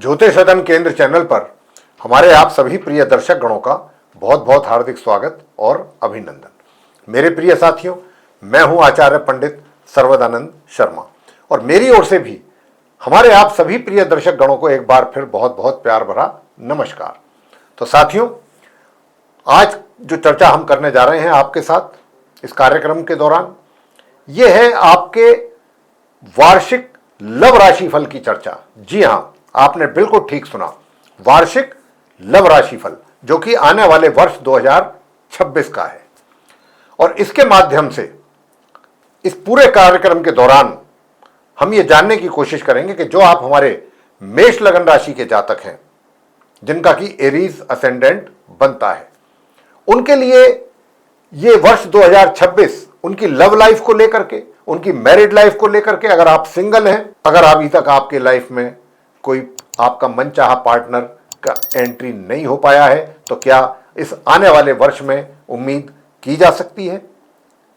ज्योतिष सदन केंद्र चैनल पर हमारे आप सभी प्रिय दर्शक गणों का बहुत बहुत हार्दिक स्वागत और अभिनंदन। मेरे प्रिय साथियों, मैं हूं आचार्य पंडित सर्वदानंद शर्मा और मेरी ओर से भी हमारे आप सभी प्रिय दर्शक गणों को एक बार फिर बहुत बहुत प्यार भरा नमस्कार। तो साथियों, आज जो चर्चा हम करने जा रहे हैं आपके साथ इस कार्यक्रम के दौरान, यह है आपके वार्षिक लव राशि फल की चर्चा। जी हां, आपने बिल्कुल ठीक सुना, वार्षिक लव राशि फल, जो कि आने वाले वर्ष 2026 का है। और इसके माध्यम से इस पूरे कार्यक्रम के दौरान हम ये जानने की कोशिश करेंगे कि जो आप हमारे मेष लगन राशि के जातक हैं, जिनका कि एरीज असेंडेंट बनता है, उनके लिए ये वर्ष 2026 उनकी लव लाइफ को लेकर के, उनकी मैरिड लाइफ को लेकर के, अगर आप सिंगल हैं, अगर अभी तक आपके लाइफ में कोई आपका मनचाहा पार्टनर का एंट्री नहीं हो पाया है, तो क्या इस आने वाले वर्ष में उम्मीद की जा सकती है?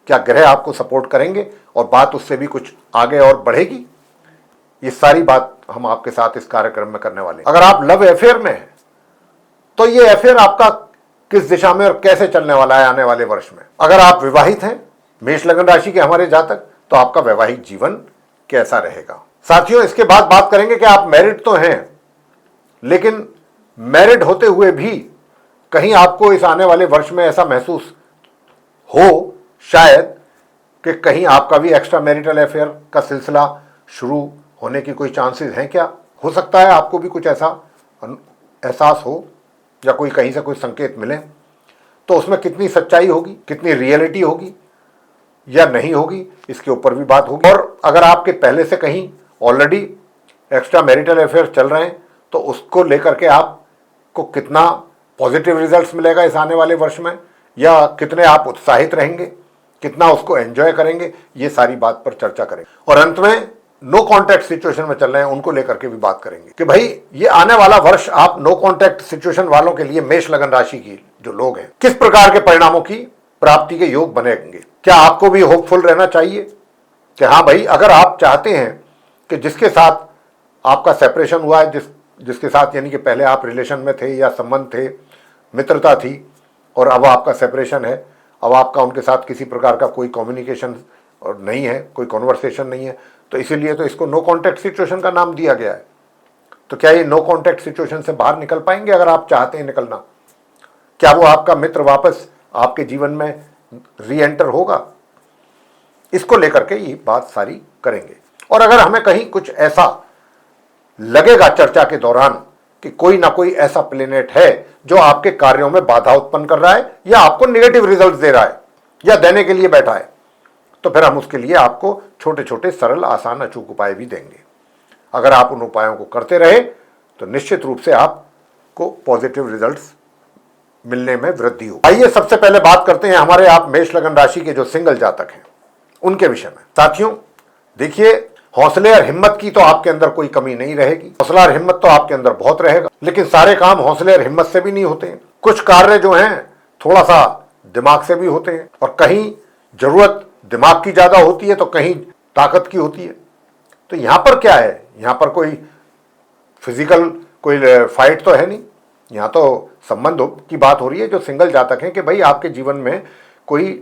क्या ग्रह आपको सपोर्ट करेंगे और बात उससे भी कुछ आगे और बढ़ेगी? ये सारी बात हम आपके साथ इस कार्यक्रम में करने वाले हैं। अगर आप लव अफेयर में हैं, तो ये अफेयर आपका किस दिशा में और कैसे चलने वाला है आने वाले वर्ष में? अगर आप विवाहित हैं, मेष लगन राशि के हमारे जातक, तो आपका वैवाहिक जीवन कैसा रहेगा? साथियों, इसके बाद बात करेंगे कि आप मैरिड तो हैं, लेकिन मैरिड होते हुए भी कहीं आपको इस आने वाले वर्ष में ऐसा महसूस हो शायद कि कहीं आपका भी एक्स्ट्रा मैरिटल अफेयर का सिलसिला शुरू होने की कोई चांसेस हैं क्या? हो सकता है आपको भी कुछ ऐसा एहसास हो या कोई कहीं से कोई संकेत मिले। तो उसमें कितनी सच्चाई होगी, कितनी रियलिटी होगी या नहीं होगी, इसके ऊपर भी बात होगी। और अगर आपके पहले से कहीं ऑलरेडी एक्स्ट्रा मैरिटल अफेयर चल रहे हैं, तो उसको लेकर के आपको कितना पॉजिटिव रिजल्ट्स मिलेगा इस आने वाले वर्ष में, या कितने आप उत्साहित रहेंगे, कितना उसको एंजॉय करेंगे, ये सारी बात पर चर्चा करेंगे। और अंत में नो कॉन्टैक्ट सिचुएशन में चल रहे हैं, उनको लेकर के भी बात करेंगे कि भाई ये आने वाला वर्ष आप नो कॉन्टैक्ट सिचुएशन वालों के लिए, मेष लगन राशि की जो लोग हैं, किस प्रकार के परिणामों की प्राप्ति के योग बनेंगे। क्या आपको भी होपफुल रहना चाहिए कि हाँ भाई, अगर आप चाहते हैं कि जिसके साथ आपका सेपरेशन हुआ है, जिसके साथ यानी कि पहले आप रिलेशन में थे या संबंध थे, मित्रता थी, और अब आपका सेपरेशन है, अब आपका उनके साथ किसी प्रकार का कोई कम्युनिकेशन और नहीं है, कोई कॉन्वर्सेशन नहीं है, तो इसीलिए तो इसको नो कॉन्टैक्ट सिचुएशन का नाम दिया गया है। तो क्या ये नो कॉन्टैक्ट सिचुएशन से बाहर निकल पाएंगे अगर आप चाहते हैं निकलना? क्या वो आपका मित्र वापस आपके जीवन में री एंटर होगा? इसको लेकर के ये बात सारी करेंगे। और अगर हमें कहीं कुछ ऐसा लगेगा चर्चा के दौरान कि कोई ना कोई ऐसा प्लेनेट है जो आपके कार्यों में बाधा उत्पन्न कर रहा है या आपको नेगेटिव रिजल्ट दे रहा है या देने के लिए बैठा है, तो फिर हम उसके लिए आपको छोटे छोटे सरल आसान अचूक उपाय भी देंगे। अगर आप उन उपायों को करते रहे तो निश्चित रूप से आपको पॉजिटिव रिजल्ट्स मिलने में वृद्धि हो। आइए सबसे पहले बात करते हैं हमारे आप मेष लगन राशि के जो सिंगल जातक हैं उनके विषय में। साथियों देखिए, हौसले और हिम्मत की तो आपके अंदर कोई कमी नहीं रहेगी। हौसला और हिम्मत तो आपके अंदर बहुत रहेगा, लेकिन सारे काम हौसले और हिम्मत से भी नहीं होते हैं। कुछ कार्य जो हैं थोड़ा सा दिमाग से भी होते हैं, और कहीं जरूरत दिमाग की ज्यादा होती है तो कहीं ताकत की होती है। तो यहां पर क्या है, यहां पर कोई फिजिकल कोई फाइट तो है नहीं, यहां तो संबंध की बात हो रही है। जो सिंगल जातक हैं कि भाई आपके जीवन में कोई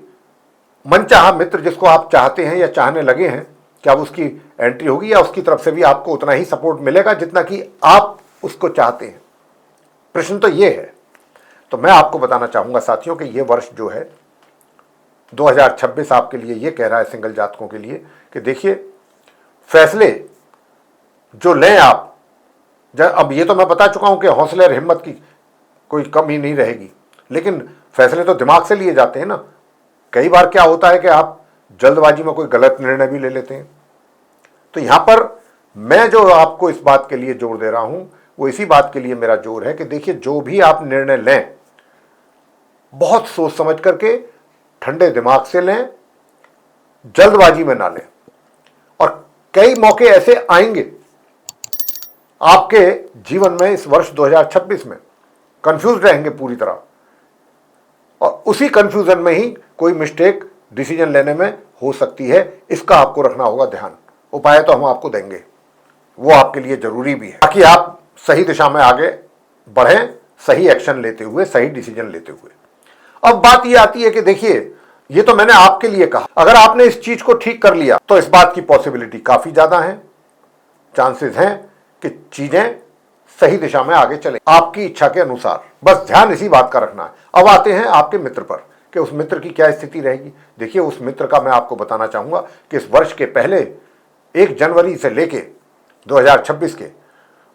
मनचाहा मित्र जिसको आप चाहते हैं या चाहने लगे हैं, क्या उसकी एंट्री होगी या उसकी तरफ से भी आपको उतना ही सपोर्ट मिलेगा जितना कि आप उसको चाहते हैं? प्रश्न तो ये है। तो मैं आपको बताना चाहूंगा साथियों कि ये वर्ष जो है 2026 आपके लिए ये कह रहा है सिंगल जातकों के लिए कि देखिए, फैसले जो लें आप, अब ये तो मैं बता चुका हूं कि हौसले और हिम्मत की कोई कमी नहीं रहेगी, लेकिन फैसले तो दिमाग से लिए जाते हैं ना। कई बार क्या होता है कि आप जल्दबाजी में कोई गलत निर्णय भी ले लेते हैं। तो यहां पर मैं जो आपको इस बात के लिए जोर दे रहा हूं, वो इसी बात के लिए मेरा जोर है कि देखिए, जो भी आप निर्णय लें बहुत सोच समझ करके, ठंडे दिमाग से लें, जल्दबाजी में ना लें। और कई मौके ऐसे आएंगे आपके जीवन में इस वर्ष 2026 में, कंफ्यूज रहेंगे पूरी तरह, और उसी कंफ्यूजन में ही कोई मिस्टेक डिसीजन लेने में हो सकती है। इसका आपको रखना होगा ध्यान। उपाय तो हम आपको देंगे, वो आपके लिए जरूरी भी है, ताकि आप सही दिशा में आगे बढ़ें, सही एक्शन लेते हुए, सही डिसीजन लेते हुए। अब बात यह आती है कि देखिए, ये तो मैंने आपके लिए कहा, अगर आपने इस चीज को ठीक कर लिया तो इस बात की पॉसिबिलिटी काफी ज्यादा है, चांसेस हैं कि चीजें सही दिशा में आगे चले आपकी इच्छा के अनुसार। बस ध्यान इसी बात का रखना है। अब आते हैं आपके मित्र पर कि उस मित्र की क्या स्थिति रहेगी। देखिए, उस मित्र का मैं आपको बताना चाहूंगा कि इस वर्ष के पहले 1 जनवरी से लेके 2026 के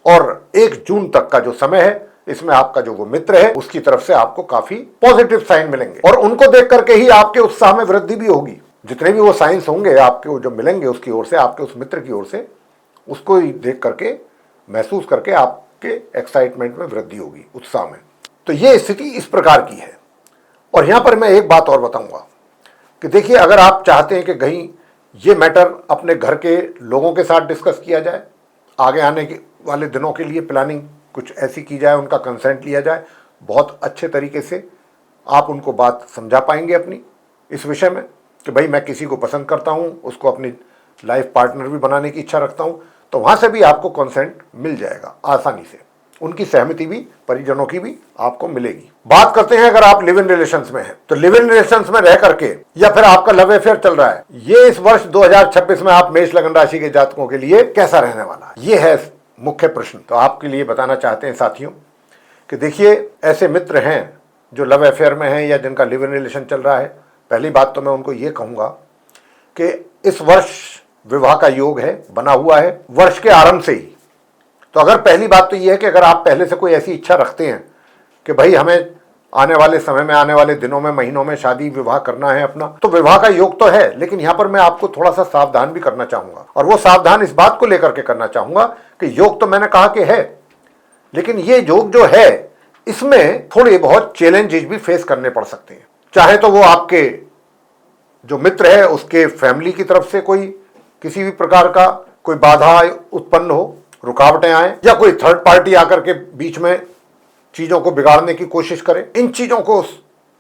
और 1 जून तक का जो समय है, इसमें आपका जो वो मित्र है उसकी तरफ से आपको काफी पॉजिटिव साइन मिलेंगे और उनको देख करके ही आपके उत्साह में वृद्धि भी होगी। जितने भी वो साइंस होंगे आपके जो मिलेंगे उसकी ओर से, आपके उस मित्र की ओर से, उसको ही देख करके, महसूस करके आपके एक्साइटमेंट में वृद्धि होगी, उत्साह में। तो ये स्थिति इस प्रकार की है। और यहां पर मैं एक बात और बताऊंगा कि देखिए, अगर आप चाहते हैं कि कहीं ये मैटर अपने घर के लोगों के साथ डिस्कस किया जाए, आगे आने के वाले दिनों के लिए प्लानिंग कुछ ऐसी की जाए, उनका कंसेंट लिया जाए, बहुत अच्छे तरीके से आप उनको बात समझा पाएंगे अपनी इस विषय में कि भाई मैं किसी को पसंद करता हूं, उसको अपनी लाइफ पार्टनर भी बनाने की इच्छा रखता हूं, तो वहां से भी आपको कंसेंट मिल जाएगा आसानी से, उनकी सहमति भी, परिजनों की भी आपको मिलेगी। बात करते हैं अगर आप लिव इन रिलेशंस में हैं, तो लिव इन रिलेशंस में रह करके या फिर आपका लव अफेयर चल रहा है, ये इस वर्ष 2026 में आप मेष लगन राशि के जातकों के लिए कैसा रहने वाला है, ये है मुख्य प्रश्न। तो आपके लिए बताना चाहते हैं साथियों कि देखिए, ऐसे मित्र हैं जो लव अफेयर में हैं या जिनका लिव इन रिलेशन चल रहा है, पहली बात तो मैं उनको ये कहूंगा कि इस वर्ष विवाह का योग है, बना हुआ है वर्ष के आरंभ से ही। तो अगर पहली बात तो यह है कि अगर आप पहले से कोई ऐसी इच्छा रखते हैं कि भाई हमें आने वाले समय में, आने वाले दिनों में, महीनों में शादी विवाह करना है अपना, तो विवाह का योग तो है, लेकिन यहां पर मैं आपको थोड़ा सा सावधान भी करना चाहूंगा। और वो सावधान इस बात को लेकर के करना चाहूंगा कि योग तो मैंने कहा कि है, लेकिन ये योग जो है इसमें थोड़े बहुत चैलेंजेस भी फेस करने पड़ सकते हैं। चाहे तो वो आपके जो मित्र है उसके फैमिली की तरफ से कोई किसी भी प्रकार का कोई बाधा उत्पन्न हो, रुकावटें आए, या कोई थर्ड पार्टी आकर के बीच में चीजों को बिगाड़ने की कोशिश करे। इन चीजों को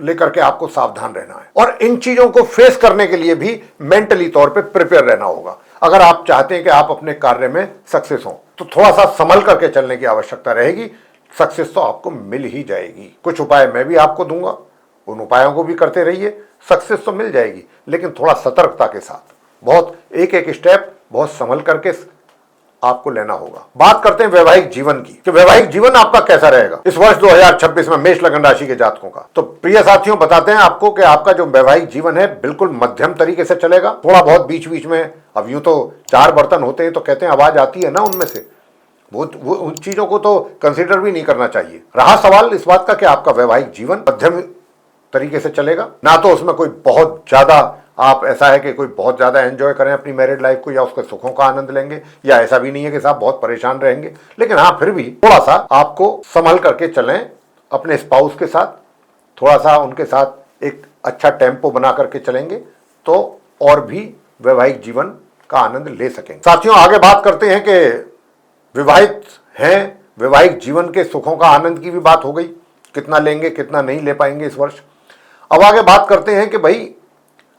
लेकर के आपको सावधान रहना है और इन चीजों को फेस करने के लिए भी मेंटली तौर पे प्रिपेयर रहना होगा। अगर आप चाहते हैं कि आप अपने कार्य में सक्सेस हो तो थोड़ा सा संभल करके चलने की आवश्यकता रहेगी। सक्सेस तो आपको मिल ही जाएगी। कुछ उपाय मैं भी आपको दूंगा, उन उपायों को भी करते रहिए, सक्सेस तो मिल जाएगी, लेकिन थोड़ा सतर्कता के साथ, बहुत एक एक स्टेप बहुत संभल करके आपको लेना होगा। बात करते हैं वैवाहिक जीवन की कि वैवाहिक जीवन आपका कैसा रहेगा इस वर्ष 2026 में मेष लगन राशि के जातकों का। तो प्रिय साथियों, बताते हैं आपको कि आपका जो वैवाहिक जीवन है बिल्कुल मध्यम तरीके से चलेगा। थोड़ा बहुत बीच बीच में, अब यूं तो 4 बर्तन होते हैं तो कहते हैं आवाज आती है ना उनमें से, वो उन चीजों को तो कंसिडर भी नहीं करना चाहिए। रहा सवाल इस बात का कि आपका वैवाहिक जीवन मध्यम तरीके से चलेगा, ना तो उसमें कोई बहुत ज्यादा आप ऐसा है कि कोई बहुत ज्यादा एंजॉय करें अपनी मैरिड लाइफ को या उसके सुखों का आनंद लेंगे, या ऐसा भी नहीं है कि साहब बहुत परेशान रहेंगे, लेकिन हाँ फिर भी थोड़ा सा आपको संभल करके चलें अपने स्पाउस के साथ, थोड़ा सा उनके साथ एक अच्छा टेम्पो बना करके चलेंगे तो और भी वैवाहिक जीवन का आनंद ले सकेंगे। साथियों, आगे बात करते हैं कि विवाहित हैं, वैवाहिक जीवन के सुखों का आनंद की भी बात हो गई, कितना लेंगे कितना नहीं ले पाएंगे इस वर्ष। अब आगे बात करते हैं कि भाई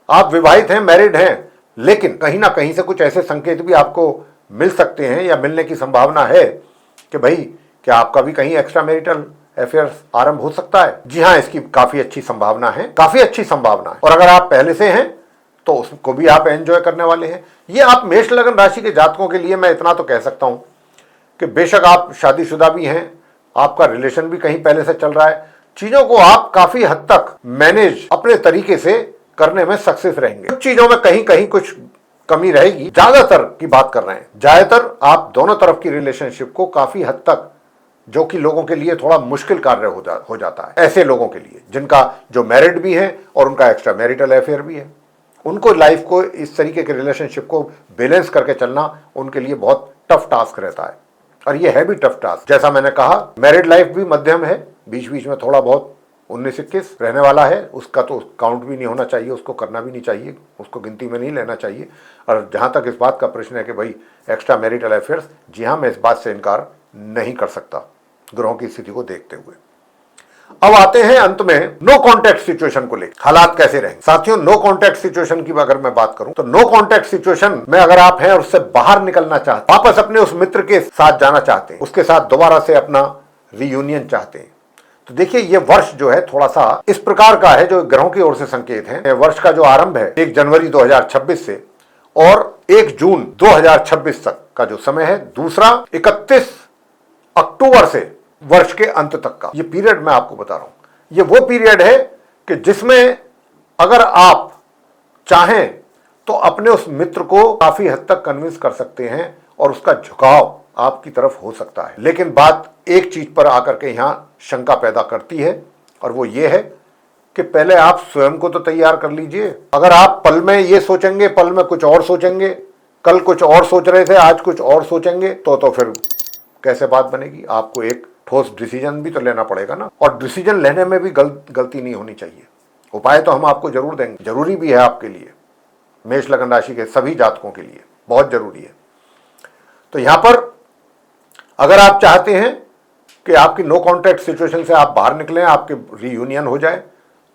आप विवाहित हैं, मैरिड हैं, लेकिन कहीं ना कहीं से कुछ ऐसे संकेत भी आपको मिल सकते हैं या मिलने की संभावना है कि भाई क्या आपका भी कहीं एक्स्ट्रा मैरिटल अफेयर्स आरंभ हो सकता है। जी हाँ, इसकी काफी अच्छी संभावना है, काफी अच्छी संभावना है। और अगर आप पहले से हैं तो उसको भी आप एंजॉय करने वाले हैं। ये आप मेष लगन राशि के जातकों के लिए मैं इतना तो कह सकता हूं कि बेशक आप शादीशुदा भी हैं, आपका रिलेशन भी कहीं पहले से चल रहा है, चीजों को आप काफी हद तक मैनेज अपने तरीके से करने में सक्सेस रहेंगे। कुछ चीजों में कहीं कहीं कुछ कमी रहेगी, ज्यादातर की बात कर रहे हैं, ज्यादातर आप दोनों तरफ की रिलेशनशिप को काफी हद तक, जो कि लोगों के लिए थोड़ा मुश्किल कार्य हो जाता है, ऐसे लोगों के लिए जिनका जो मैरिड भी है और उनका एक्स्ट्रा मैरिटल अफेयर भी है, उनको लाइफ को इस तरीके के रिलेशनशिप को बैलेंस करके चलना उनके लिए बहुत टफ टास्क रहता है। और ये है भी टफ टास्क। जैसा मैंने कहा, मैरिड लाइफ भी मध्यम है, बीच बीच में थोड़ा बहुत 19-21 रहने वाला है, उसका तो काउंट भी नहीं होना चाहिए, उसको करना भी नहीं चाहिए, उसको गिनती में नहीं लेना चाहिए। और जहाँ तक इस बात का प्रश्न है कि भाई एक्स्ट्रा मैरिटल अफेयर्स, जी हाँ, मैं इस बात से इनकार नहीं कर सकता ग्रहों की स्थिति को देखते हुए। अब आते हैं अंत में नो कॉन्टैक्ट सिचुएशन को लेकर हालात कैसे रहेंगे। साथियों, नो कॉन्टैक्ट सिचुएशन की अगर मैं बात करूं तो नो कॉन्टैक्ट सिचुएशन में अगर आप हैं और उससे बाहर निकलना चाहते, वापस अपने उस मित्र के साथ जाना चाहते हैं, उसके साथ दोबारा से अपना रियूनियन चाहते हैं, तो देखिए ये वर्ष जो है थोड़ा सा इस प्रकार का है जो ग्रहों की ओर से संकेत है। वर्ष का जो आरंभ है 1 जनवरी 2026 से और 1 जून 2026 तक का जो समय है, दूसरा 31 अक्टूबर से वर्ष के अंत तक का ये पीरियड मैं आपको बता रहा हूं। ये वो पीरियड है कि जिसमें अगर आप चाहें तो अपने उस मित्र को काफी हद तक कन्विंस कर सकते हैं और उसका झुकाव आपकी तरफ हो सकता है। लेकिन बात एक चीज पर आकर के यहां शंका पैदा करती है और वो ये है कि पहले आप स्वयं को तो तैयार कर लीजिए। अगर आप पल में ये सोचेंगे, पल में कुछ और सोचेंगे, कल कुछ और सोच रहे थे आज कुछ और सोचेंगे, तो फिर कैसे बात बनेगी। आपको एक ठोस डिसीजन भी तो लेना पड़ेगा ना, और डिसीजन लेने में भी गलती नहीं होनी चाहिए। उपाय तो हम आपको जरूर देंगे, जरूरी भी है आपके लिए, मेष लगन राशि के सभी जातकों के लिए बहुत जरूरी है। तो यहां पर अगर आप चाहते हैं कि आपकी नो कॉन्टैक्ट सिचुएशन से आप बाहर निकलें, आपके रीयूनियन हो जाए,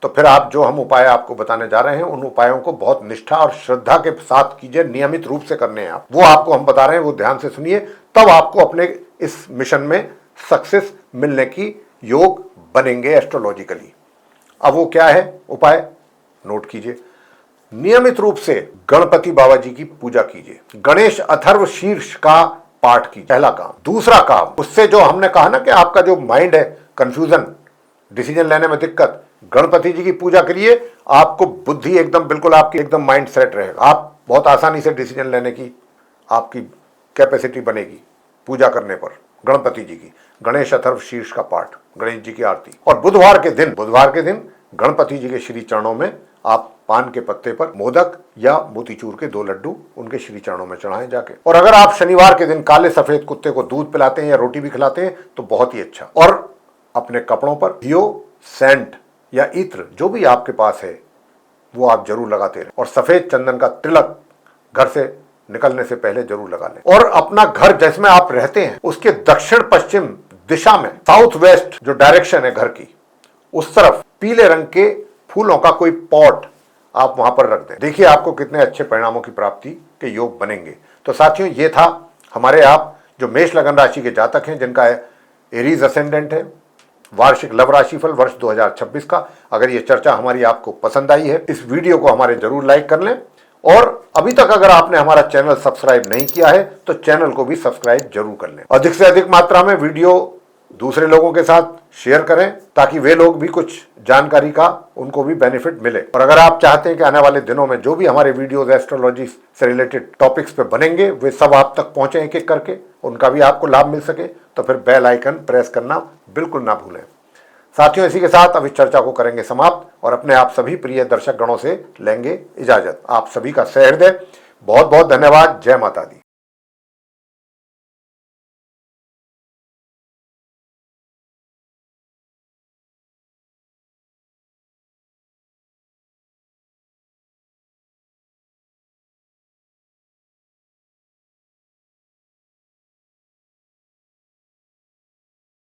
तो फिर आप जो हम उपाय आपको बताने जा रहे हैं उन उपायों को बहुत निष्ठा और श्रद्धा के साथ कीजिए, नियमित रूप से करने हैं आप। वो आपको हम बता रहे हैं, वो ध्यान से सुनिए, तब आपको अपने इस मिशन में सक्सेस मिलने की योग बनेंगे एस्ट्रोलॉजिकली। अब वो क्या है उपाय, नोट कीजिए। नियमित रूप से गणपति बाबा जी की पूजा कीजिए, गणेश अथर्व शीर्ष का पाठ कीजिए, पहला काम। दूसरा काम, उससे जो हमने कहा ना कि आपका जो माइंड है कंफ्यूजन, डिसीजन लेने में दिक्कत, गणपति जी की पूजा करिए, आपको बुद्धि एकदम बिल्कुल आपकी एकदम माइंड सेट रहेगा, आप बहुत आसानी से डिसीजन लेने की आपकी कैपेसिटी बनेगी पूजा करने पर। गणपति जी की गणेश अथर्व शीर्ष का पाठ, गणेश जी की आरती, और बुधवार के दिन गणपति जी के श्री चरणों में आप पान के पत्ते पर मोदक या मोतीचूर के 2 लड्डू उनके श्री चरणों में चढ़ाएं जाके। और अगर आप शनिवार के दिन काले सफेद कुत्ते को दूध पिलाते हैं या रोटी भी खिलाते हैं तो बहुत ही अच्छा। और अपने कपड़ों पर दियो, सेंट या इत्र जो भी आपके पास है वो आप जरूर लगाते रहें, और सफेद चंदन का तिलक घर से निकलने से पहले जरूर लगा लें। और अपना घर जिसमें आप रहते हैं उसके दक्षिण पश्चिम दिशा में, साउथ वेस्ट जो डायरेक्शन है घर की, उस तरफ पीले रंग के फूलों का कोई पॉट आप वहां पर रख दें। देखिए आपको कितने अच्छे परिणामों की प्राप्ति के योग बनेंगे। तो साथियों, ये था हमारे आप जो मेष लगन राशि के जातक हैं जिनका एरीज असेंडेंट है, वार्षिक लव राशिफल वर्ष 2026 का। अगर ये चर्चा हमारी आपको पसंद आई है, इस वीडियो को हमारे जरूर लाइक कर लें, और अभी तक अगर आपने हमारा चैनल सब्सक्राइब नहीं किया है तो चैनल को भी सब्सक्राइब जरूर कर लें। अधिक से अधिक मात्रा में वीडियो दूसरे लोगों के साथ शेयर करें ताकि वे लोग भी कुछ जानकारी का उनको भी बेनिफिट मिले। और अगर आप चाहते हैं कि आने वाले दिनों में जो भी हमारे वीडियोस एस्ट्रोलॉजी से रिलेटेड टॉपिक्स पे बनेंगे वे सब आप तक पहुंचे एक एक करके, उनका भी आपको लाभ मिल सके, तो फिर बेल आइकन प्रेस करना बिल्कुल ना भूलें। साथियों, इसी के साथ अब इस चर्चा को करेंगे समाप्त और अपने आप सभी प्रिय दर्शक गणों से लेंगे इजाजत। आप सभी का सहृदय बहुत बहुत धन्यवाद। जय माता दी।